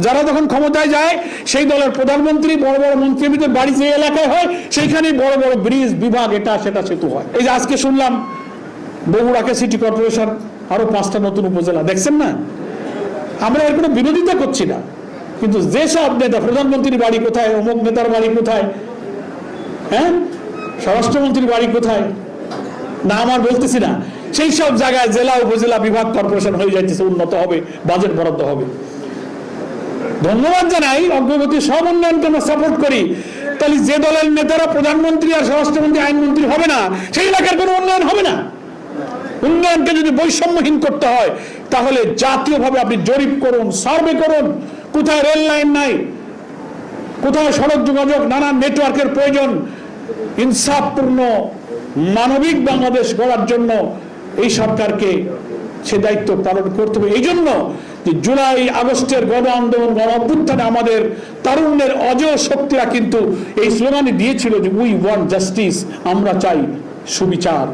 যারা তখন ক্ষমতায় যায় সেই দলের প্রধানমন্ত্রী, বড় বড় মন্ত্রীদের বাড়ি যে এলাকায় হয় সেইখানে বড় বড় ব্রিজ, বিভাগ, এটা সেটা সেতু হয়। এই যে আজকে শুনলাম বগুড়াকে সিটি কর্পোরেশন, আরো 5টা নতুন উপজেলা, দেখছেন না? আমরা এর কোনো বিরোধিতা করছি না, কিন্তু যেসব নেতা, প্রধানমন্ত্রীর বাড়ি কোথায়, অমুক নেতার বাড়ি কোথায়, হ্যাঁ, স্বরাষ্ট্রমন্ত্রীর বাড়ি কোথায়, না আমার বলতেছি না, সেই সব জায়গায় জেলা, উপজেলা, বিভাগ, কর্পোরেশন হয়ে যাইতেছে, উন্নত হবে, বাজেট বরাদ্দ হবে। ধন্যবাদ জানাই, অগ্রগতি সব উন্নয়নকে আমরা সাপোর্ট করি। তাহলে যে দলের নেতারা প্রধানমন্ত্রী আর স্বরাষ্ট্রমন্ত্রী, আইনমন্ত্রী হবে না, সেই এলাকার কোনো উন্নয়ন হবে না। উন্নয়নকে যদি বৈষম্যহীন করতে হয় তাহলে জাতীয়ভাবে আপনি জরিপ করুন, সার্ভে করুন, কোথায় রেল লাইন নাই, কোথায় সড়ক যোগাযোগ, নানা নেটওয়ার্কের প্রয়োজন। ইনসাফপূর্ণ মানবিক বাংলাদেশ গড়ার জন্য এই সরকারকে সে দায়িত্ব পালন করতে হবে। এই জন্য যে জুলাই আগস্টের গণ আন্দোলন, গণ অভ্যুত্থানে আমাদের তারুণ্যের অজেয় শক্তিরা কিন্তু এই স্লোগানে দিয়েছিল যে উই ওয়ান্ট জাস্টিস, আমরা চাই সুবিচার।